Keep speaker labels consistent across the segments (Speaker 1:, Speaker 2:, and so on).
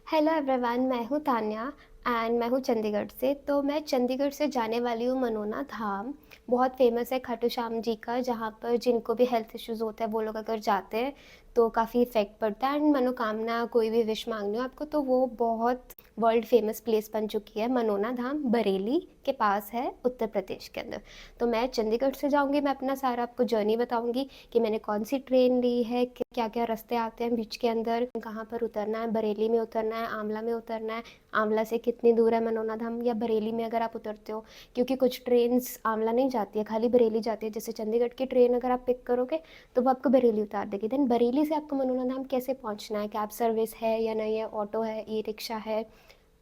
Speaker 1: Hello everyone, मैं हूँ Tanya and मैं हूँ चंडीगढ़ से। तो मैं चंडीगढ़ से जाने वाली हूँ मनोना धाम। बहुत फेमस है खाटू श्याम जी का, जहाँ पर जिनको भी हेल्थ इश्यूज़ होते हैं वो लोग अगर जाते हैं तो काफ़ी इफ़ेक्ट पड़ता है। एंड मनोकामना कोई भी विश मांगनी हो आपको तो वो बहुत वर्ल्ड फेमस प्लेस बन चुकी है। मनोना धाम बरेली के पास है, उत्तर प्रदेश के अंदर। तो मैं चंडीगढ़ से जाऊँगी, मैं अपना सारा आपको जर्नी बताऊँगी कि मैंने कौन सी ट्रेन ली है, क्या क्या रास्ते आते हैं बीच के अंदर, कहाँ पर उतरना है, बरेली में उतरना है, आंवला में उतरना है, आंवला से कितनी दूर है मनोना धाम, या बरेली में अगर आप उतरते हो, क्योंकि कुछ ट्रेन्स आंवला नहीं जाती है, खाली बरेली जाती है। जैसे चंडीगढ़ की ट्रेन अगर आप पिक करोगे तो वो आपको बरेली उतार देगी। देन बरेली से आपको मनोना धाम कैसे पहुँचना है, कैब सर्विस है या नहीं है, ऑटो है, ई रिक्शा है,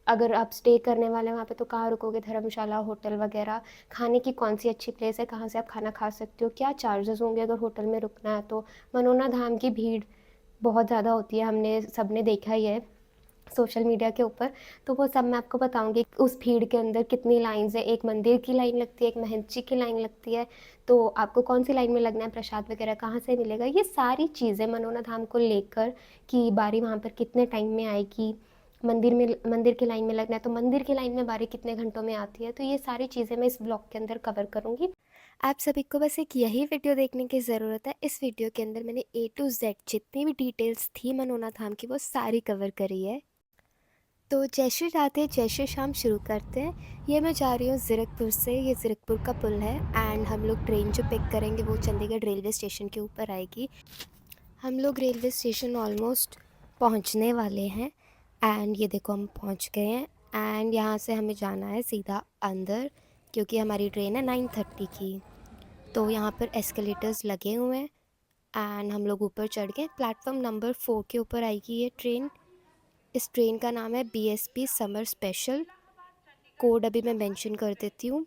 Speaker 1: अगर आप स्टे करने वाले हैं वहाँ पे तो कहाँ रुकोगे, धर्मशाला, होटल वगैरह, खाने की कौन सी अच्छी प्लेस है, कहाँ से आप खाना खा सकते हो, क्या चार्जेस होंगे अगर होटल में रुकना है तो। मनोना धाम की भीड़ बहुत ज़्यादा होती है, हमने सबने देखा ही है सोशल मीडिया के ऊपर। तो वो सब मैं आपको बताऊंगी, उस भीड़ के अंदर कितनी लाइंस है, एक मंदिर की लाइन लगती है, एक महंत जी की लाइन लगती है, तो आपको कौन सी लाइन में लगना है, प्रसाद वगैरह कहाँ से मिलेगा, ये सारी चीज़ें मनोना धाम को लेकर, कि बारी वहाँ पर कितने टाइम में आएगी, मंदिर की लाइन में लगना है तो मंदिर की लाइन में बारी कितने घंटों में आती है, तो ये सारी चीज़ें मैं इस ब्लॉग के अंदर कवर करूँगी। आप सभी को बस एक यही वीडियो देखने की ज़रूरत है। इस वीडियो के अंदर मैंने ए टू जेड जितनी भी डिटेल्स थी मनोना धाम की वो सारी कवर करी है। तो जैसे राधे जैसे शाम शुरू करते हैं। ये मैं जा रही हूँ ज़ीरकपुर से, ये ज़ीरकपुर का पुल है एंड हम लोग ट्रेन जो पिक करेंगे वो चंडीगढ़ रेलवे स्टेशन के ऊपर आएगी। हम लोग रेलवे स्टेशन ऑलमोस्ट पहुँचने वाले हैं एंड ये देखो हम पहुँच गए हैं। एंड यहाँ से हमें जाना है सीधा अंदर, क्योंकि हमारी ट्रेन है 9:30 की। तो यहाँ पर एस्केलेटर्स लगे हुए हैं एंड हम लोग ऊपर चढ़ गए। प्लेटफॉर्म नंबर 4 के ऊपर आएगी ये ट्रेन। इस ट्रेन का नाम है BSP समर स्पेशल। कोड अभी मैं मेंशन कर देती हूँ।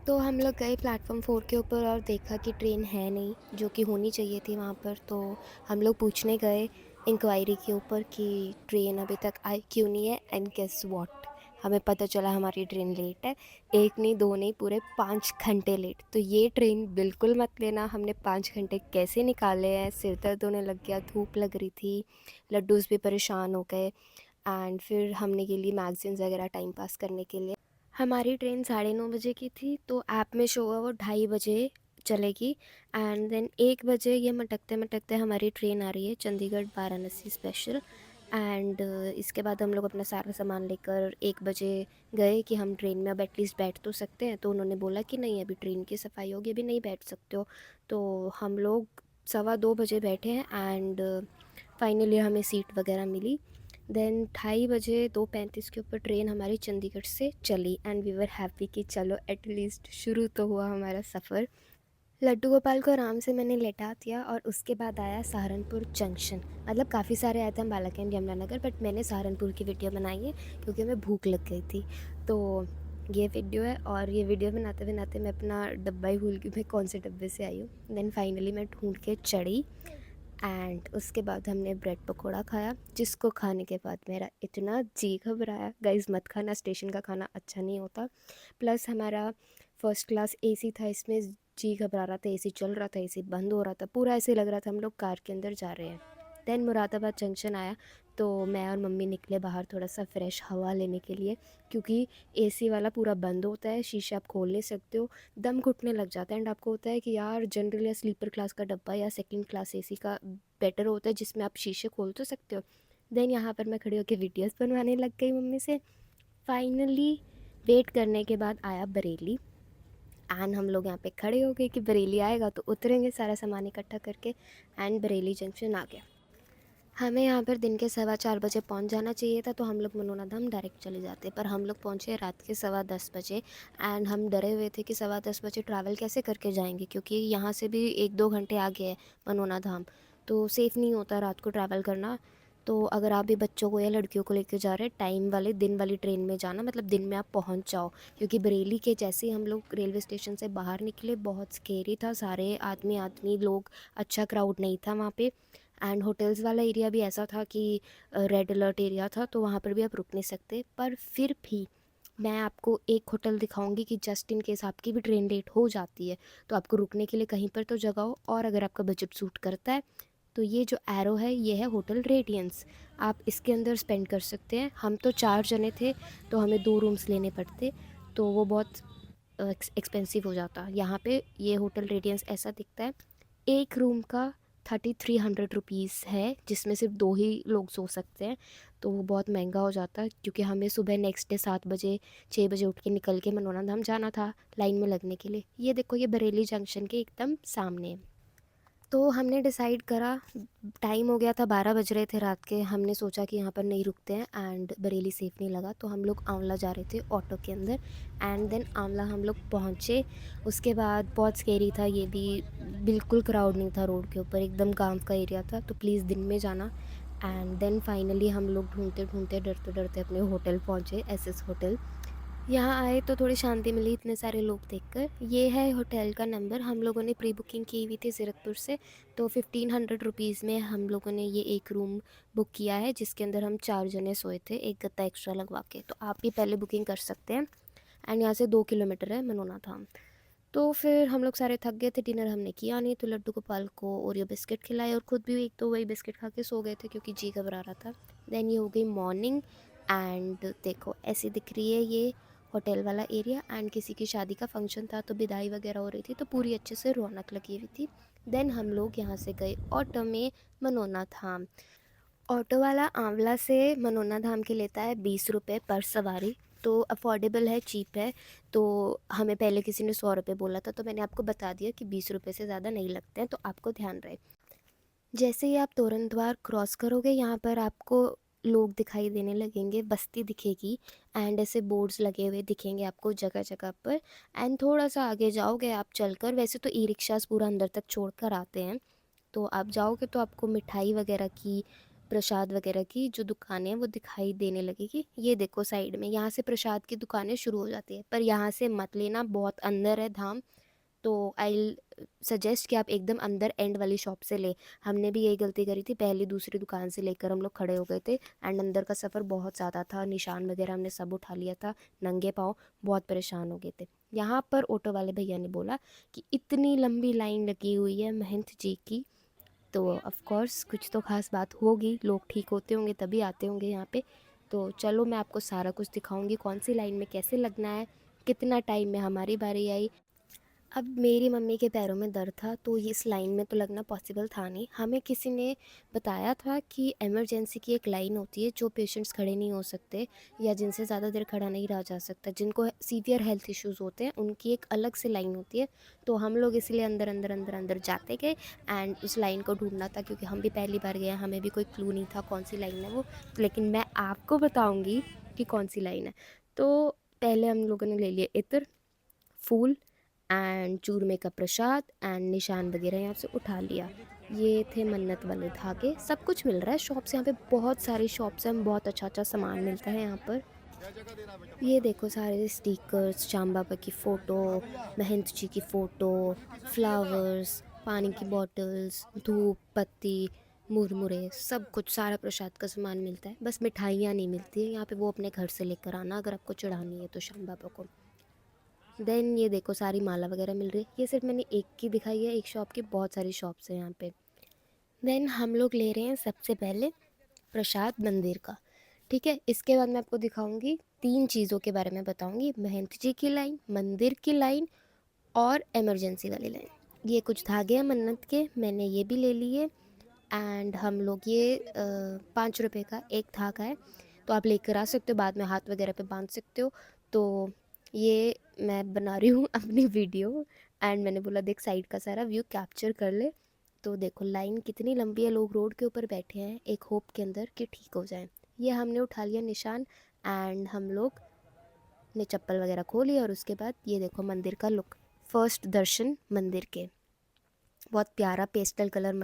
Speaker 1: तो हम लोग गए प्लेटफॉर्म 4 के ऊपर और देखा कि ट्रेन है नहीं, जो कि होनी चाहिए थी वहाँ पर। तो हम लोग पूछने गए इंक्वायरी के ऊपर कि ट्रेन अभी तक आई क्यों नहीं है। एंड गेस व्हाट, हमें पता चला हमारी ट्रेन लेट है। एक नहीं दो नहीं, पूरे 5 घंटे लेट। तो ये ट्रेन बिल्कुल मत लेना। हमने 5 घंटे कैसे निकाले हैं, सिर दर्द होने लग गया, धूप लग रही थी, लड्डूज़ भी परेशान हो गए। एंड फिर हमने के लिए मैगजीन्स वगैरह टाइम पास करने के लिए, हमारी ट्रेन 9:30 की थी तो ऐप में शो हुआ वो 2:30 बजे चलेगी। एंड देन 1 बजे ये मटकते मटकते हमारी ट्रेन आ रही है, चंडीगढ़ वाराणसी स्पेशल। एंड इसके बाद हम लोग अपना सारा सामान लेकर 1 बजे गए कि हम ट्रेन में अब एटलीस्ट बैठ तो सकते हैं। तो उन्होंने बोला कि नहीं, अभी ट्रेन की सफाई होगी, अभी नहीं बैठ सकते हो। तो हम लोग 2:15 बजे बैठे हैं एंड फाइनली हमें सीट वगैरह मिली। देन 2:30 बजे 2:35 के ऊपर ट्रेन हमारी चंडीगढ़ से चली एंड वी वर हैप्पी कि चलो एटलीस्ट शुरू तो हुआ हमारा सफ़र। लड्डू गोपाल को आराम से मैंने लेटा दिया और उसके बाद आया सहारनपुर जंक्शन। मतलब काफ़ी सारे आए थे, हम बालाकैंड यमुनानगर, बट मैंने सहारनपुर की वीडियो बनाई है क्योंकि हमें भूख लग गई थी। तो ये वीडियो है और ये वीडियो बनाते बनाते मैं अपना डब्बा ही भूल गई, मैं कौन से डब्बे से आई हूँ। देन फाइनली मैं ढूंढ के चढ़ी एंड उसके बाद हमने ब्रेड पकोड़ा खाया, जिसको खाने के बाद मेरा इतना जी घबराया। गाइस मत खाना, स्टेशन का खाना अच्छा नहीं होता। प्लस हमारा फर्स्ट क्लास AC था, इसमें जी घबरा रहा था, AC चल रहा था, AC बंद हो रहा था, पूरा ऐसे लग रहा था हम लोग कार के अंदर जा रहे हैं। देन मुरादाबाद जंक्शन आया तो मैं और मम्मी निकले बाहर थोड़ा सा फ्रेश हवा लेने के लिए, क्योंकि AC वाला पूरा बंद होता है, शीशे आप खोल नहीं सकते हो, दम घुटने लग जाता है। एंड आपको होता है कि यार जनरल या स्लीपर क्लास का डब्बा या सेकंड क्लास AC का बेटर होता है, जिसमें आप शीशे खोल तो सकते हो। देन यहाँ पर मैं खड़ी होकर वीडियोस बनवाने लग गई मम्मी से। फाइनली वेट करने के बाद आया बरेली एंड हम लोग यहाँ पे खड़े हो गए कि बरेली आएगा तो उतरेंगे सारा सामान इकट्ठा करके। एंड बरेली जंक्शन आ गया। हमें यहाँ पर दिन के 4:15 बजे पहुँच जाना चाहिए था, तो हम लोग मनोना धाम डायरेक्ट चले जाते, पर हम लोग पहुँचे रात के 10:15 बजे। एंड हम डरे हुए थे कि 10:15 बजे ट्रैवल कैसे करके जाएंगे, क्योंकि यहाँ से भी 1-2 घंटे आगे है मनोना धाम, तो सेफ़ नहीं होता रात को ट्रैवल करना। तो अगर आप भी बच्चों को या लड़कियों को लेकर जा रहे हैं, टाइम वाले दिन वाली ट्रेन में जाना, मतलब दिन में आप पहुँच जाओ। क्योंकि बरेली के जैसे ही हम लोग रेलवे स्टेशन से बाहर निकले, बहुत स्केरी था, सारे आदमी आदमी लोग, अच्छा क्राउड नहीं था वहाँ पे। एंड होटल्स वाला एरिया भी ऐसा था कि रेड अलर्ट एरिया था, तो वहाँ पर भी आप रुक नहीं सकते। पर फिर भी मैं आपको एक होटल दिखाऊंगी कि जस्ट इन केस आपकी भी ट्रेन लेट हो जाती है तो आपको रुकने के लिए कहीं पर तो जगह हो, और अगर आपका बजट सूट करता है तो ये जो एरो है ये है होटल रेडियंस, आप इसके अंदर स्पेंड कर सकते हैं। हम तो 4 जने थे तो हमें 2 रूम्स लेने पड़ते, तो वो बहुत एक्सपेंसिव हो जाता। यहाँ पे ये होटल रेडियंस ऐसा दिखता है, एक रूम का 3300 रुपीज़ है, जिसमें सिर्फ 2 ही लोग सो सकते हैं, तो वो बहुत महंगा हो जाता है क्योंकि हमें सुबह नेक्स्ट डे 7 बजे 6 बजे उठ के निकल के मनोना धाम जाना था लाइन में लगने के लिए। ये देखो ये बरेली जंक्शन के एकदम सामने है। तो हमने डिसाइड करा, टाइम हो गया था 12 बज रहे थे रात के, हमने सोचा कि यहाँ पर नहीं रुकते हैं एंड बरेली सेफ़ नहीं लगा, तो हम लोग आंवला जा रहे थे ऑटो के अंदर एंड देन आंवला हम लोग पहुँचे। उसके बाद बहुत स्केरी था ये भी, बिल्कुल क्राउड नहीं था रोड के ऊपर, एकदम गाँव का एरिया था, तो प्लीज़ दिन में जाना। एंड देन फाइनली हम लोग ढूंढते ढूंढते डरते डरते अपने होटल पहुँचे, एसएस होटल। यहाँ आए तो थोड़ी शांति मिली इतने सारे लोग देखकर। ये है होटल का नंबर, हम लोगों ने प्री बुकिंग की हुई थी ज़ीरकपुर से, तो 1500 रुपीज़ में हम लोगों ने ये एक रूम बुक किया है जिसके अंदर हम 4 जने सोए थे, एक गद्दा एक्स्ट्रा लगवा के। तो आप भी पहले बुकिंग कर सकते हैं एंड यहाँ से 2 किलोमीटर है मनोना धाम। तो फिर हम लोग सारे थक गए थे, डिनर हमने किया नहीं, तो लड्डू गोपाल को ओरियो बिस्किट खिलाए और ख़ुद भी एक तो वही बिस्किट खा के सो गए थे क्योंकि जी घबरा रहा था। देन ये हो गई मॉर्निंग एंड देखो ऐसी दिख रही है ये होटल वाला एरिया, एंड किसी की शादी का फंक्शन था तो विदाई वगैरह हो रही थी, तो पूरी अच्छे से रौनक लगी हुई थी। देन हम लोग यहाँ से गए ऑटो में मनोना धाम। ऑटो वाला आंवला से मनोना धाम के लेता है 20 रुपये पर सवारी, तो अफोर्डेबल है, चीप है। तो हमें पहले किसी ने 100 रुपये बोला था, तो मैंने आपको बता दिया कि 20 रुपये से ज़्यादा नहीं लगते हैं, तो आपको ध्यान रहे। जैसे ही आप तोरण द्वार क्रॉस करोगे यहाँ पर आपको लोग दिखाई देने लगेंगे, बस्ती दिखेगी एंड ऐसे बोर्ड्स लगे हुए दिखेंगे आपको जगह जगह पर। एंड थोड़ा सा आगे जाओगे आप चलकर, वैसे तो ई रिक्शास पूरा अंदर तक छोड़ कर आते हैं, तो आप जाओगे तो आपको मिठाई वगैरह की, प्रसाद वगैरह की जो दुकानें हैं वो दिखाई देने लगेगी। ये देखो साइड में, यहाँ से प्रसाद की दुकानें शुरू हो जाती है, पर यहाँ से मत लेना, बहुत अंदर है धाम, तो आई सजेस्ट कि आप एकदम अंदर एंड वाली शॉप से ले। हमने भी यही गलती करी थी, पहली दूसरी दुकान से लेकर हम लोग खड़े हो गए थे एंड अंदर का सफ़र बहुत ज़्यादा था, निशान वगैरह हमने सब उठा लिया था, नंगे पाँव बहुत परेशान हो गए थे। यहाँ पर ऑटो वाले भैया ने बोला कि इतनी लंबी लाइन लगी हुई है महंत जी की, तो ऑफ़ कोर्स कुछ तो ख़ास बात होगी, लोग ठीक होते होंगे तभी आते होंगे यहाँ पे। तो चलो मैं आपको सारा कुछ दिखाऊंगी, कौन सी लाइन में कैसे लगना है, कितना टाइम में हमारी बारी आई। अब मेरी मम्मी के पैरों में दर्द था, तो ये इस लाइन में तो लगना पॉसिबल था नहीं। हमें किसी ने बताया था कि इमरजेंसी की एक लाइन होती है जो पेशेंट्स खड़े नहीं हो सकते या जिनसे ज़्यादा देर खड़ा नहीं रहा जा सकता, जिनको सीवियर हेल्थ इश्यूज़ होते हैं, उनकी एक अलग से लाइन होती है। तो हम लोग इसलिए अंदर अंदर अंदर अंदर जाते गए एंड उस लाइन को ढूंढना था, क्योंकि हम भी पहली बार गए, हमें भी कोई क्लू नहीं था कौन सी लाइन है वो, लेकिन मैं आपको बताऊँगी कि कौन सी लाइन है। तो पहले हम लोगों ने ले लिया इत्र, फूल एंड चूरमे का प्रसाद एंड निशान वगैरह यहाँ से उठा लिया। ये थे मन्नत वाले धागे, सब कुछ मिल रहा है शॉप्स, यहाँ पे बहुत सारी शॉप्स हैं, बहुत अच्छा अच्छा सामान मिलता है यहाँ पर। ये देखो सारे स्टिकर्स, श्याम बाबा की फ़ोटो, महंत जी की फ़ोटो, फ्लावर्स, पानी की बॉटल्स, धूप बत्ती, मुरमुरे, सब कुछ, सारा प्रसाद का सामान मिलता है। बस मिठाइयाँ नहीं मिलती है यहाँ पे, वो अपने घर से लेकर आना अगर आपको चढ़ानी है तो श्याम बाबा को। देन ये देखो सारी माला वगैरह मिल रही है, ये सिर्फ मैंने एक की दिखाई है, एक शॉप की, बहुत सारी शॉप्स हैं यहाँ पे। देन हम लोग ले रहे हैं सबसे पहले प्रसाद मंदिर का, ठीक है। इसके बाद मैं आपको दिखाऊंगी 3 चीज़ों के बारे में बताऊंगी, महंत जी की लाइन, मंदिर की लाइन और इमरजेंसी वाली लाइन। ये कुछ धागे हैं मन्नत के, मैंने ये भी ले लिए एंड हम लोग ये 5 रुपये का एक धागा है, तो आप लेकर आ सकते हो, बाद में हाथ वगैरह पे बांध सकते हो। तो ये मैं बना रही हूँ अपनी वीडियो एंड मैंने बोला देख साइड का सारा व्यू कैप्चर कर ले। तो देखो लाइन कितनी लंबी है, लोग रोड के ऊपर बैठे हैं एक होप के अंदर कि ठीक हो जाए। ये हमने उठा लिया निशान एंड हम लोग ने चप्पल वगैरह खोली और उसके बाद ये देखो मंदिर का लुक, फर्स्ट दर्शन मंदिर के, बहुत प्यारा पेस्टल कलर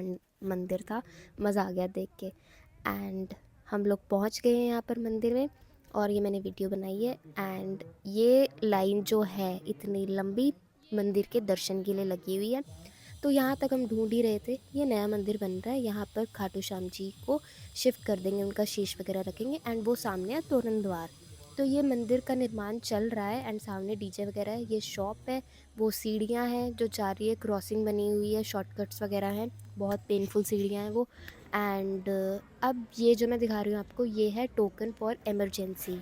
Speaker 1: मंदिर था, मज़ा आ गया देख के। एंड हम लोग पहुंच गए हैं यहाँ पर मंदिर में और ये मैंने वीडियो बनाई है एंड ये लाइन जो है इतनी लंबी मंदिर के दर्शन के लिए लगी हुई है। तो यहाँ तक हम ढूंढ ही रहे थे, ये नया मंदिर बन रहा है, यहाँ पर खाटू श्याम जी को शिफ्ट कर देंगे, उनका शीश वगैरह रखेंगे एंड वो सामने है तोरण द्वार। तो ये मंदिर का निर्माण चल रहा है एंड सामने डीजे वगैरह है, ये शॉप है, वो सीढ़ियाँ हैं जो जा रही है, क्रॉसिंग बनी हुई है, शॉर्टकट्स वगैरह हैं,
Speaker 2: बहुत पेनफुल सीढ़ियाँ हैं वो। एंड अब ये जो मैं दिखा रही हूँ आपको, ये है token for emergency.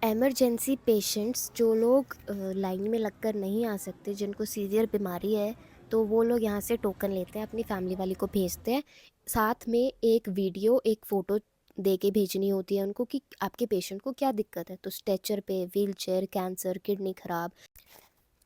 Speaker 2: Emergency patients जो लोग लाइन में लगकर नहीं आ सकते, जिनको सीवियर बीमारी है, तो वो लोग यहाँ से टोकन लेते हैं, अपनी फैमिली वाली को भेजते हैं। साथ में एक वीडियो, एक फ़ोटो दे के भेजनी होती है उनको कि आपके पेशेंट को क्या दिक्कत है। तो स्ट्रेचर पे, व्हीलचेयर, कैंसर, किडनी ख़राब,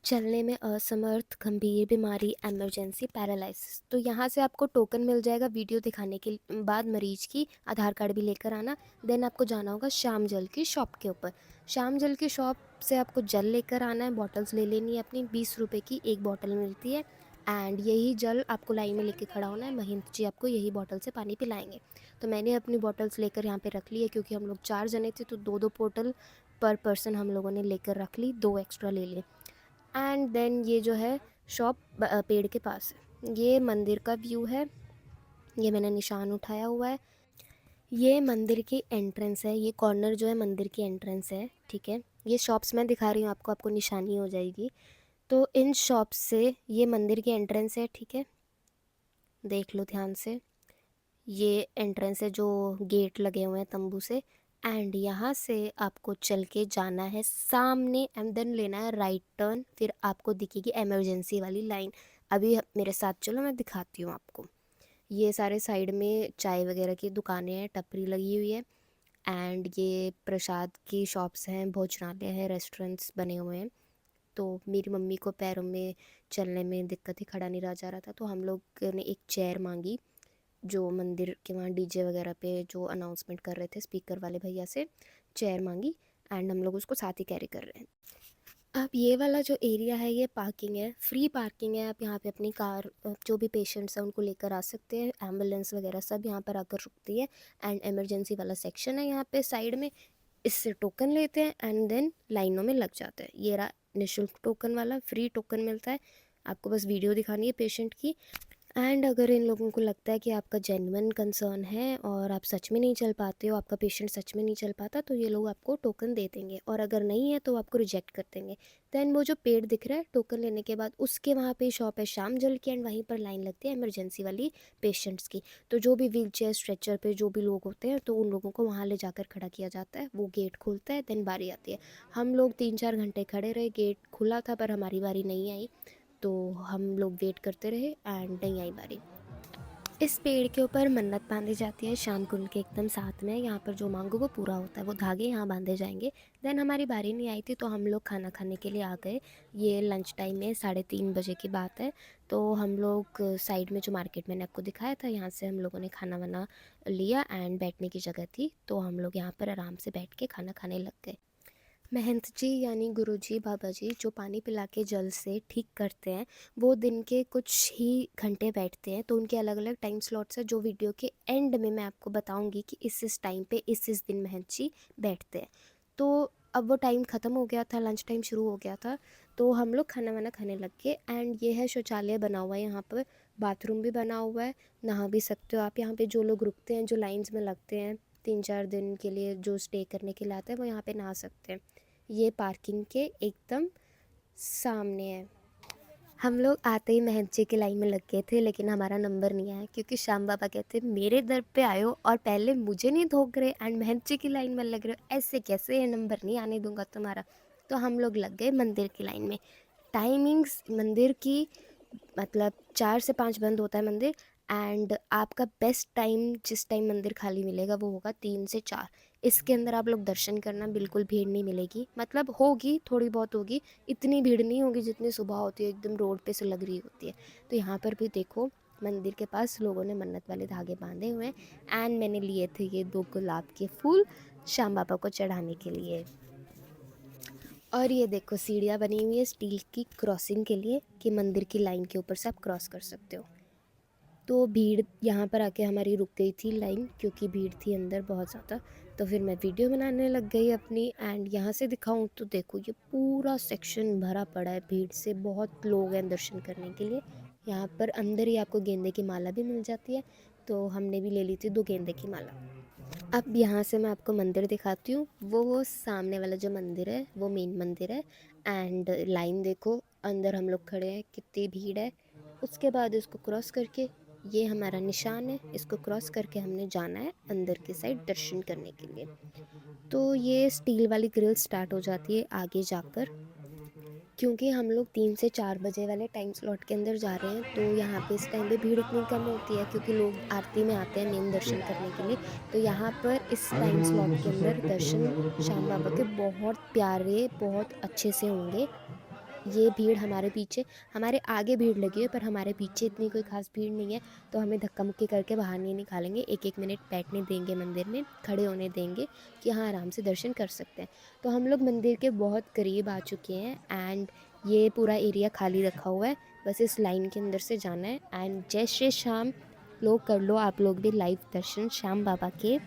Speaker 2: चलने में असमर्थ, गंभीर बीमारी, इमरजेंसी, पैरालिसिस। तो यहाँ से आपको टोकन मिल जाएगा। वीडियो दिखाने के बाद मरीज की आधार कार्ड भी लेकर आना। देन आपको जाना होगा श्याम जल की शॉप के ऊपर। श्याम जल की शॉप से आपको जल लेकर आना है, बॉटल्स ले लेनी है अपनी। 20 रुपये की एक बॉटल मिलती है। एंड यही जल आपको लाइन में लेके खड़ा होना है। महंत जी आपको यही बॉटल से पानी पिलाएंगे। तो मैंने अपनी बॉटल्स लेकर यहाँ पे रख ली है, क्योंकि हम लोग 4 जने थे, तो 2-2 बोतल पर पर्सन हम लोगों ने लेकर रख ली, 2 एक्स्ट्रा ले लिए। एंड देन ये जो है शॉप पेड़ के पास है। ये मंदिर का व्यू है, ये मैंने निशान उठाया हुआ है। ये मंदिर की एंट्रेंस है, ये कॉर्नर जो है मंदिर की एंट्रेंस है, ठीक है। ये शॉप्स मैं दिखा रही हूँ आपको, आपको निशानी हो जाएगी। तो इन शॉप्स से ये मंदिर की एंट्रेंस है, ठीक है, देख लो ध्यान से। ये एंट्रेंस है जो गेट लगे हुए हैं तंबू से। एंड यहाँ से आपको चल के जाना है सामने, एंड देन लेना है राइट टर्न। फिर आपको दिखेगी इमरजेंसी वाली लाइन। अभी मेरे साथ चलो, मैं दिखाती हूँ आपको। ये सारे साइड में चाय वगैरह की दुकानें हैं, टपरी लगी हुई है। एंड ये प्रसाद की शॉप्स हैं, भोजनालय है, रेस्टोरेंट्स बने हुए हैं। तो मेरी मम्मी को पैरों में चलने में दिक्कत ही, खड़ा नहीं रहा जा रहा था, तो हम लोग ने एक चेयर मांगी, जो मंदिर के वहाँ डीजे वगैरह पे जो अनाउंसमेंट कर रहे थे स्पीकर वाले भैया से चेयर मांगी। एंड हम लोग उसको साथ ही कैरी कर रहे हैं। अब ये वाला जो एरिया है, ये पार्किंग है, फ्री पार्किंग है। आप यहाँ पे अपनी कार, जो भी पेशेंट्स हैं उनको लेकर आ सकते हैं। एम्बुलेंस वगैरह सब यहाँ पर आकर रुकती है। एंड इमरजेंसी वाला सेक्शन है यहाँ पे साइड में। इससे टोकन लेते हैं एंड देन लाइनों में लग जाते हैं। ये रहा निःशुल्क टोकन वाला, फ्री टोकन मिलता है। आपको बस वीडियो दिखानी है पेशेंट की। एंड अगर इन लोगों को लगता है कि आपका जेन्युइन कंसर्न है और आप सच में नहीं चल पाते हो, आपका पेशेंट सच में नहीं चल पाता, तो ये लोग आपको टोकन दे देंगे। और अगर नहीं है तो आपको रिजेक्ट कर देंगे। दैन वो जो पेड़ दिख रहा है टोकन लेने के बाद, उसके वहाँ पे शॉप है श्याम जल की। एंड वहीं पर लाइन लगती है इमरजेंसी वाली पेशेंट्स की। तो जो भी व्हील चेयर, स्ट्रेचर पे जो भी लोग होते हैं, तो उन लोगों को वहाँ ले जाकर खड़ा किया जाता है। वो गेट खुलता है, देन बारी आती है। हम लोग 3-4 घंटे खड़े रहे, गेट खुला था पर हमारी बारी नहीं आई। तो हम लोग वेट करते रहे एंड नहीं आई बारी। इस पेड़ के ऊपर मन्नत बांधी जाती है, शाम कुंड के एकदम साथ में। यहाँ पर जो मांगो वो पूरा होता है, वो धागे यहाँ बांधे जाएंगे। देन हमारी बारी नहीं आई थी, तो हम लोग खाना खाने के लिए आ गए। ये लंच टाइम में 3:30 बजे की बात है। तो हम लोग साइड में जो मार्केट मैंने आपको दिखाया था, यहाँ से हम लोगों ने खाना वाना लिया। एंड बैठने की जगह थी, तो हम लोग यहाँ पर आराम से बैठ के खाना खाने लग गए। महंत जी यानी गुरुजी, बाबा जी, जो पानी पिला के जल से ठीक करते हैं, वो दिन के कुछ ही घंटे बैठते हैं। तो उनके अलग अलग टाइम स्लॉट्स है, जो वीडियो के एंड में मैं आपको बताऊंगी कि इस टाइम पे इस दिन महंत जी बैठते हैं। तो अब वो टाइम ख़त्म हो गया था, लंच टाइम शुरू हो गया था, तो हम लोग खाना वाना खाने लग गए। एंड ये है शौचालय बना हुआ है यहाँ पर, बाथरूम भी बना हुआ है, नहा भी सकते हो आप यहाँ पे। जो लोग रुकते हैं, जो लाइन्स में लगते हैं 3-4 दिन के लिए, जो स्टे करने के लिए आते हैं, वो यहाँ पे नहा सकते हैं। ये पार्किंग के एकदम सामने है। हम लोग आते ही महंत जी की लाइन में लग गए थे, लेकिन हमारा नंबर नहीं आया, क्योंकि श्याम बाबा कहते मेरे दर पे आए हो और पहले मुझे नहीं ठोक रहे एंड महंत जी की लाइन में लग रहे हो, ऐसे कैसे, ये नंबर नहीं आने दूंगा तुम्हारा। तो हम लोग लग गए मंदिर की लाइन में। टाइमिंग्स मंदिर की, मतलब 4 से 5 बंद होता है मंदिर। एंड आपका बेस्ट टाइम, जिस टाइम मंदिर खाली मिलेगा, वो होगा 3 से 4। इसके अंदर आप लोग दर्शन करना, बिल्कुल भीड़ नहीं मिलेगी। मतलब होगी, थोड़ी बहुत होगी, इतनी भीड़ नहीं होगी जितनी सुबह होती है, एकदम रोड पे से लग रही होती है। तो यहाँ पर भी देखो, मंदिर के पास लोगों ने मन्नत वाले धागे बांधे हुए हैं। एंड मैंने लिए थे ये 2 गुलाब के फूल श्याम बाबा को चढ़ाने के लिए। और ये देखो सीढ़ियाँ बनी हुई है स्टील की, क्रॉसिंग के लिए, कि मंदिर की लाइन के ऊपर से आप क्रॉस कर सकते हो। तो भीड़ यहाँ पर आके हमारी रुक गई थी लाइन, क्योंकि भीड़ थी अंदर बहुत ज़्यादा। तो फिर मैं वीडियो बनाने लग गई अपनी। एंड यहाँ से दिखाऊँ तो देखो, ये पूरा सेक्शन भरा पड़ा है भीड़ से, बहुत लोग हैं दर्शन करने के लिए। यहाँ पर अंदर ही आपको गेंदे की माला भी मिल जाती है, तो हमने भी ले ली थी 2 गेंदे की माला। अब यहाँ से मैं आपको मंदिर दिखाती हूँ। वो सामने वाला जो मंदिर है, वो मेन मंदिर है। एंड लाइन देखो, अंदर हम लोग खड़े हैं, कितनी भीड़ है। उसके बाद इसको क्रॉस करके, ये हमारा निशान है, इसको क्रॉस करके हमने जाना है अंदर की साइड दर्शन करने के लिए। तो ये स्टील वाली ग्रिल स्टार्ट हो जाती है आगे जाकर, क्योंकि हम लोग 3 से 4 बजे वाले टाइम स्लॉट के अंदर जा रहे हैं, तो यहाँ पे इस टाइम पे भीड़ इतनी कम होती है क्योंकि लोग आरती में आते हैं मेन दर्शन करने के लिए। तो यहाँ पर इस टाइम स्लॉट के अंदर दर्शन श्याम बाबा के बहुत प्यारे, बहुत अच्छे से होंगे। ये भीड़ हमारे आगे भीड़ लगी है, पर हमारे पीछे इतनी कोई खास भीड़ नहीं है, तो हमें धक्का मुक्की करके बाहर नहीं निकालेंगे। 1-1 मिनट बैठने देंगे मंदिर में, खड़े होने देंगे कि हाँ आराम से दर्शन कर सकते हैं। तो हम लोग मंदिर के बहुत करीब आ चुके हैं एंड ये पूरा एरिया खाली रखा हुआ है, बस इस लाइन के अंदर से जाना है। एंड जय श्री श्याम लोग कर लो आप लोग भी लाइव दर्शन श्याम बाबा के।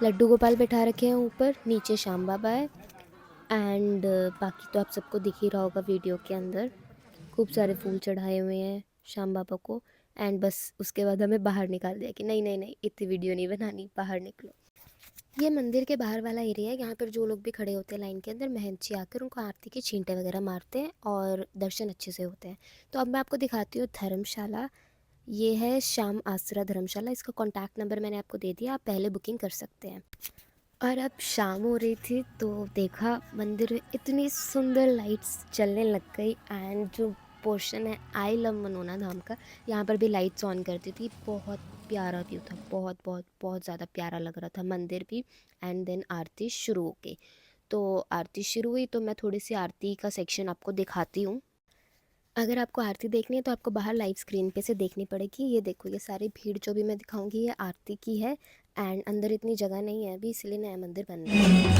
Speaker 2: लड्डू गोपाल बैठा रखे हैं ऊपर, नीचे श्याम बाबा है एंड बाकी तो आप सबको दिख ही रहा होगा वीडियो के अंदर। खूब सारे फूल चढ़ाए हुए हैं श्याम बाबा को एंड बस उसके बाद हमें बाहर निकाल दिया कि नहीं नहीं नहीं इतनी वीडियो नहीं बनानी, बाहर निकलो। ये मंदिर के बाहर वाला एरिया है, यहाँ पर जो लोग भी खड़े होते हैं लाइन के अंदर, महंत जी आकर उनको आरती के छींटे वगैरह मारते हैं और दर्शन अच्छे से होते हैं। तो अब मैं आपको दिखाती हूँ धर्मशाला। ये है श्याम आसरा धर्मशाला, इसका कॉन्टैक्ट नंबर मैंने आपको दे दिया, आप पहले बुकिंग कर सकते हैं। और अब शाम हो रही थी तो देखा मंदिर में इतनी सुंदर लाइट्स चलने लग गई एंड जो पोर्शन है आई लव मनोना धाम का, यहाँ पर भी लाइट्स ऑन करती थी। बहुत प्यारा व्यू था, बहुत बहुत बहुत ज़्यादा प्यारा लग रहा था मंदिर भी। एंड देन आरती शुरू हो गई, तो आरती शुरू हुई तो मैं थोड़ी सी आरती का सेक्शन आपको दिखाती हूँ। अगर आपको आरती देखनी है तो आपको बाहर लाइव स्क्रीन पे से देखनी पड़ेगी। ये देखो, ये सारी भीड़ जो भी मैं दिखाऊंगी ये आरती की है एंड अंदर इतनी जगह नहीं है अभी, इसलिए नया मंदिर बन रहा है।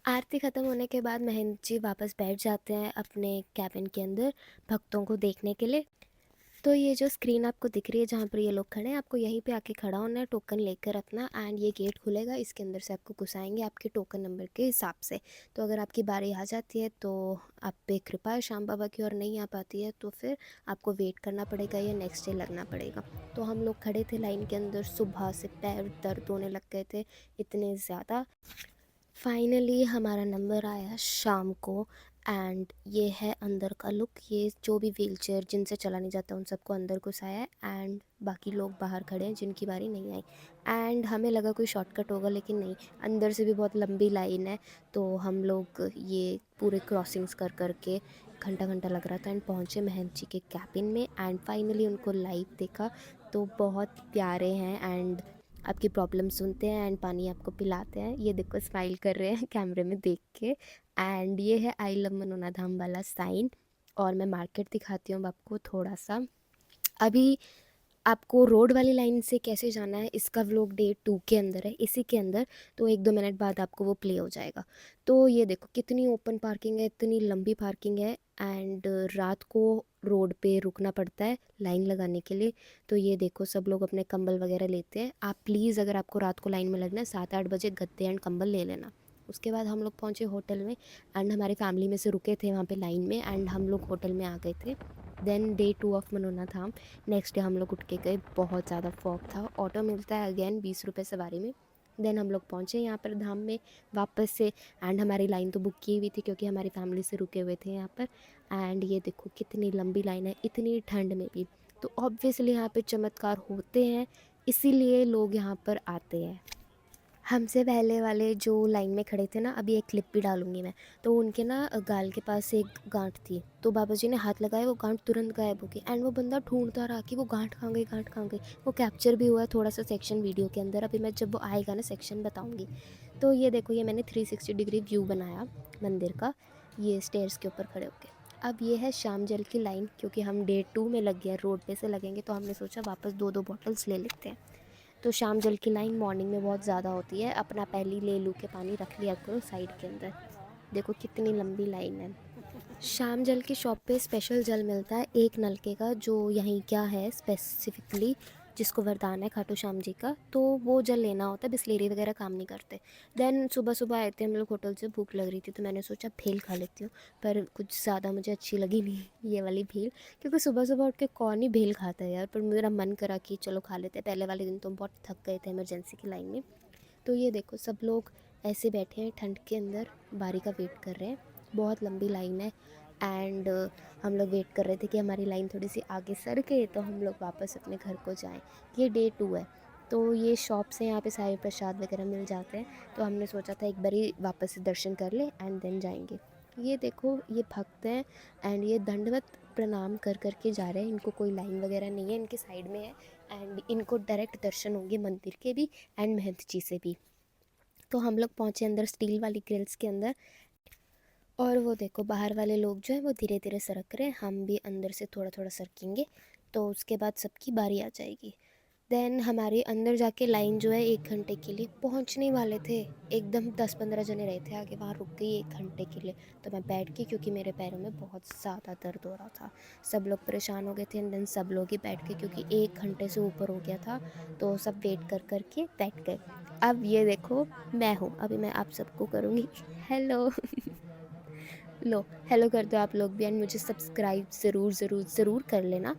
Speaker 2: आरती ख़त्म होने के बाद महंत जी वापस बैठ जाते हैं अपने कैबिन के अंदर भक्तों को देखने के लिए। तो ये जो स्क्रीन आपको दिख रही है जहाँ पर ये लोग खड़े हैं, आपको यहीं पे आके खड़ा होना है टोकन लेकर अपना, एंड ये गेट खुलेगा, इसके अंदर से आपको घुसाएंगे आपके टोकन नंबर के हिसाब से। तो अगर आपकी बारी आ जाती है तो आप पे कृपा है श्याम बाबा की, और नहीं आ पाती है तो फिर आपको वेट करना पड़ेगा या नेक्स्ट डे लगना पड़ेगा। तो हम लोग खड़े थे लाइन के अंदर, सुबह से पैर दर्द होने लग गए थे इतने ज़्यादा। फाइनली हमारा नंबर आया शाम को एंड ये है अंदर का लुक। ये जो भी व्हीलचेयर जिनसे चला नहीं जाता उन सबको अंदर घुसाया है एंड बाकी लोग बाहर खड़े हैं जिनकी बारी नहीं आई। एंड हमें लगा कोई शॉर्टकट होगा, लेकिन नहीं, अंदर से भी बहुत लंबी लाइन है। तो हम लोग ये पूरे क्रॉसिंग्स कर कर के घंटा घंटा लग रहा था एंड पहुँचे महंत जी के कैबिन में एंड फाइनली उनको लाइव देखा। तो बहुत प्यारे हैं एंड आपकी प्रॉब्लम सुनते हैं एंड पानी आपको पिलाते हैं। ये देखो स्माइल कर रहे हैं कैमरे में देख के। एंड ये है आई लव मनोना धाम वाला साइन। और मैं मार्केट दिखाती हूँ अब आपको थोड़ा सा। अभी आपको रोड वाली लाइन से कैसे जाना है इसका व्लॉग डे 2 के अंदर है, इसी के अंदर। तो 1-2 मिनट बाद आपको वो प्ले हो जाएगा। तो ये देखो कितनी ओपन पार्किंग है, इतनी लंबी पार्किंग है एंड रात को रोड पे रुकना पड़ता है लाइन लगाने के लिए। तो ये देखो सब लोग अपने कंबल वगैरह लेते हैं। आप प्लीज़ अगर आपको रात को लाइन में लगना है 7-8 बजे गद्दे एंड कंबल ले लेना। उसके बाद हम लोग पहुँचे होटल में एंड हमारी फैमिली में से रुके थे वहाँ पे लाइन में एंड हम लोग होटल में आ गए थे। Then day 2 of Manona Dham, next day हम लोग उठ के गए। बहुत ज़्यादा फॉग था, ऑटो मिलता है अगेन 20 रुपये सवारी में। देन हम लोग पहुँचे यहाँ पर धाम में वापस से एंड हमारी लाइन तो बुक की हुई थी क्योंकि हमारी फैमिली से रुके हुए थे यहाँ पर। एंड ये देखो कितनी लंबी लाइन है इतनी ठंड में भी। तो ऑब्वियसली यहाँ पे चमत्कार होते हैं, इसीलिए लोग यहाँ पर आते हैं। हमसे पहले वाले जो लाइन में खड़े थे ना, अभी एक क्लिप भी डालूंगी मैं, तो उनके ना गाल के पास एक गांठ थी, तो बाबा जी ने हाथ लगाया, वो गांठ तुरंत गायब हो गई एंड वो बंदा ढूंढता रहा कि वो गांठ कहाँ गई, गांठ कहाँ गई। वो कैप्चर भी हुआ है थोड़ा सा सेक्शन वीडियो के अंदर, अभी मैं जब वो आएगा ना सेक्शन बताऊँगी। तो ये देखो, ये मैंने 360 डिग्री व्यू बनाया मंदिर का, ये स्टेयर्स के ऊपर खड़े होके। अब ये है शाम जल की लाइन, क्योंकि हम डे 2 में लग गए, रोड पे से लगेंगे तो हमने सोचा वापस 2-2 बॉटल्स ले लेते हैं। तो शाम जल की लाइन मॉर्निंग में बहुत ज़्यादा होती है, अपना पहली ले लू के पानी रख लिया करो साइड के अंदर। देखो कितनी लंबी लाइन है। शाम जल की शॉप पे स्पेशल जल मिलता है एक नलके का, जो यहीं क्या है स्पेसिफिकली जिसको वरदान है खाटू श्याम जी का, तो वो जल लेना होता है, बिस्लेरी वगैरह काम नहीं करते। देन सुबह सुबह आए थे हम लोग होटल से, भूख लग रही थी तो मैंने सोचा भेल खा लेती हूँ, पर कुछ ज़्यादा मुझे अच्छी लगी नहीं ये वाली भेल, क्योंकि सुबह सुबह उठ के कौन ही भेल खाता है यार। पर मेरा मन करा कि चलो खा लेते हैं, पहले वाले दिन तो बहुत थक गए थे इमरजेंसी की लाइन में। तो ये देखो सब लोग ऐसे बैठे हैं ठंड के अंदर, बारी का वेट कर रहे हैं, बहुत लंबी लाइन है। एंड हम लोग वेट कर रहे थे कि हमारी लाइन थोड़ी सी आगे सर के तो हम लोग वापस अपने घर को जाएं। ये डे 2 है, तो ये शॉप से यहाँ पे सारे प्रसाद वगैरह मिल जाते हैं, तो हमने सोचा था एक बारी वापस से दर्शन कर ले एंड देन जाएंगे। ये देखो ये भक्त हैं एंड ये दंडवत प्रणाम कर कर के जा रहे हैं, इनको कोई लाइन वगैरह नहीं है, इनके साइड में है एंड इनको डायरेक्ट दर्शन होंगे मंदिर के भी एंड महंत जी से भी। तो हम लोग पहुँचे अंदर स्टील वाली ग्रिल्स के अंदर, और वो देखो बाहर वाले लोग जो है वो धीरे धीरे सरक रहे हैं, हम भी अंदर से थोड़ा थोड़ा सरकेंगे, तो उसके बाद सबकी बारी आ जाएगी। देन हमारी अंदर जाके लाइन जो है 1 घंटे के लिए, पहुंचने वाले थे एकदम 10-15 जने रहे थे आगे, वहाँ रुक गई 1 घंटे के लिए। तो मैं बैठ गई क्योंकि मेरे पैरों में बहुत ज़्यादा दर्द हो रहा था, सब लोग परेशान हो गए थे एंड देन सब लोग ही बैठ गए क्योंकि 1 घंटे से ऊपर हो गया था, तो सब वेट कर कर के बैठ गए। अब ये देखो मैं हूँ, अभी मैं आप सबको करूँगी हेलो लो हेलो कर दो आप लोग भी एंड मुझे सब्सक्राइब ज़रूर ज़रूर ज़रूर कर लेना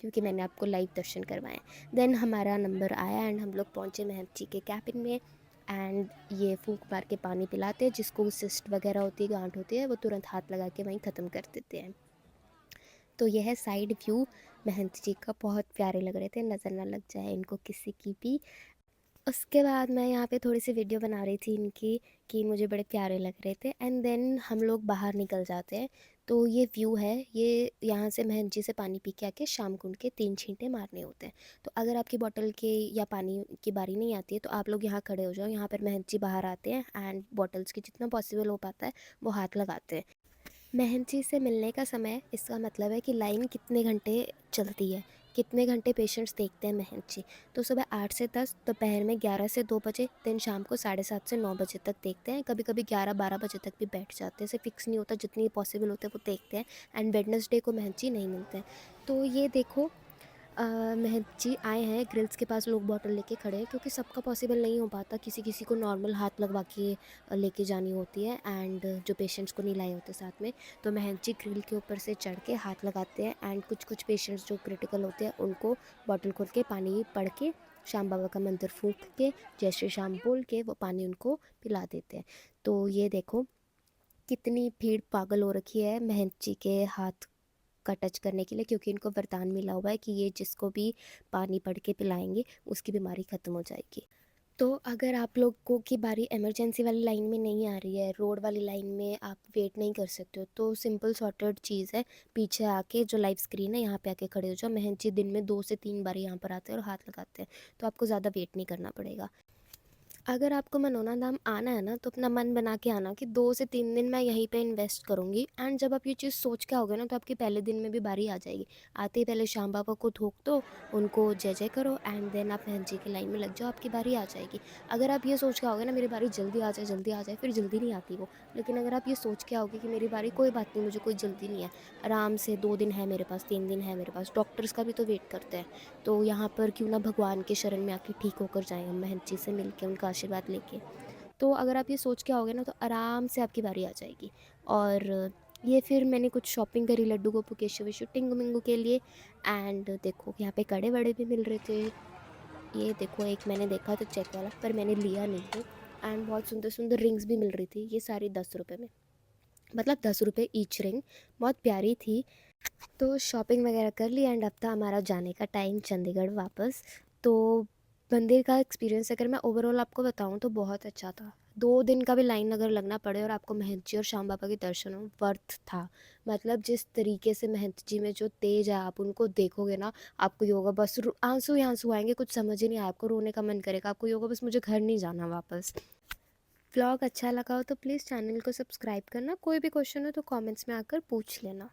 Speaker 2: क्योंकि मैंने आपको लाइव दर्शन करवाए। देन हमारा नंबर आया एंड हम लोग पहुँचे महंत जी के कैबिन में एंड ये फूंक मार के पानी पिलाते हैं, जिसको सिस्ट वगैरह होती है, गांठ होती है, वो तुरंत हाथ लगा के वहीं ख़त्म कर देते हैं। तो यह है साइड व्यू महंत जी का, बहुत प्यारे लग रहे थे, नज़र ना लग जाए इनको किसी की भी। उसके बाद मैं यहाँ पे थोड़ी सी वीडियो बना रही थी इनकी कि मुझे बड़े प्यारे लग रहे थे एंड देन हम लोग बाहर निकल जाते हैं। तो ये व्यू है, ये यहाँ से महंत जी से पानी पी के आके शाम कुंड के 3 छींटे मारने होते हैं। तो अगर आपकी बॉटल के या पानी की बारी नहीं आती है तो आप लोग यहाँ खड़े हो जाओ, यहाँ पर महंत जी बाहर आते हैं एंड बॉटल्स की जितना पॉसिबल हो पाता है वो हाथ लगाते हैं। महंत जी से मिलने का समय, इसका मतलब है कि लाइन कितने घंटे चलती है, कितने घंटे पेशेंट्स देखते हैं महंत जी। तो सुबह 8 से 10, दोपहर में 11 से 2 बजे, दिन शाम को 7:30 से 9 बजे तक देखते हैं, कभी कभी 11-12 बजे तक भी बैठ जाते हैं, ऐसे फिक्स नहीं होता, जितनी पॉसिबल होते हैं वो देखते हैं। एंड वेडनेसडे को महंत जी नहीं मिलते हैं। तो ये देखो महंत जी आए हैं, ग्रिल्स के पास लोग बॉटल लेके खड़े हैं क्योंकि सबका पॉसिबल नहीं हो पाता, किसी किसी को नॉर्मल हाथ लगवा के लेके जानी होती है एंड जो पेशेंट्स को नहीं लाए होते साथ में। तो महंत जी ग्रिल के ऊपर से चढ़ के हाथ लगाते हैं एंड कुछ कुछ पेशेंट्स जो क्रिटिकल होते हैं उनको बॉटल खोल के पानी पढ़ के श्याम बाबा का मंत्र फूंक के जय श्री श्याम बोल के वो पानी उनको पिला देते हैं। तो ये देखो कितनी भीड़ पागल हो रखी है महंत जी के हाथ का टच करने के लिए, क्योंकि इनको वरदान मिला हुआ है कि ये जिसको भी पानी पढ़ के पिलाएंगे उसकी बीमारी ख़त्म हो जाएगी। तो अगर आप लोगों की बारी इमरजेंसी वाली लाइन में नहीं आ रही है, रोड वाली लाइन में आप वेट नहीं कर सकते हो, तो सिंपल सॉर्टेड चीज़ है, पीछे आके जो लाइव स्क्रीन है यहाँ पे आके खड़े हो जाओ। महंत जी दिन में 2 से 3 बार यहाँ पर आते हैं और हाथ लगाते हैं, तो आपको ज़्यादा वेट नहीं करना पड़ेगा। अगर आपको मनोना धाम आना है ना तो अपना मन बना के आना कि 2 से 3 दिन मैं यहीं पे इन्वेस्ट करूँगी एंड जब आप ये चीज़ सोच के आओगे ना तो आपके पहले दिन में भी बारी आ जाएगी। आते ही पहले श्याम बाबा को थोक दो, उनको जय जय करो एंड देन आप महंत जी की लाइन में लग जाओ, आपकी बारी आ जाएगी। अगर आप ये सोच के आओगे ना मेरी बारी जल्दी आ जाए, फिर जल्दी नहीं आती वो। लेकिन अगर आप ये सोच के आओगे कि मेरी बारी कोई बात नहीं, मुझे कोई जल्दी नहीं है, आराम से 2 दिन है मेरे पास, 3 दिन है मेरे पास, डॉक्टर्स का भी तो वेट करते हैं, तो यहाँ पर क्यों ना भगवान के शरण में आके ठीक होकर जाएँ हम महंत जी से मिल के, उनका आशीर्वाद लेके। तो अगर आप ये सोच के आओगे ना तो आराम से आपकी बारी आ जाएगी। और ये फिर मैंने कुछ शॉपिंग करी लड्डू गोपू केशव विशु टिंगू मिंगू के लिए एंड देखो यहाँ पे कड़े वड़े भी मिल रहे थे। ये देखो एक मैंने देखा था चेक वाला, पर मैंने लिया नहीं है एंड बहुत सुंदर सुंदर रिंग्स भी मिल रही थी, ये सारी 10 रुपये में, मतलब 10 रुपये ईच रिंग, बहुत प्यारी थी। तो शॉपिंग वगैरह कर ली एंड अब था हमारा जाने का टाइम चंडीगढ़ वापस। तो मंदिर का एक्सपीरियंस अगर मैं ओवरऑल आपको बताऊं तो बहुत अच्छा था। 2 दिन का भी लाइन अगर लगना पड़े और आपको महंत जी और श्याम बाबा के दर्शन हो, वर्थ था। मतलब जिस तरीके से महंत जी में जो तेज है, आप उनको देखोगे ना आपको ये होगा बस आंसू ही आंसू आएंगे, कुछ समझ ही नहीं आया, आपको रोने का मन करेगा, आपको ये होगा बस मुझे घर नहीं जाना वापस। व्लॉग अच्छा लगा हो तो प्लीज़ चैनल को सब्सक्राइब करना, कोई भी क्वेश्चन हो तो कमेंट्स में आकर पूछ लेना।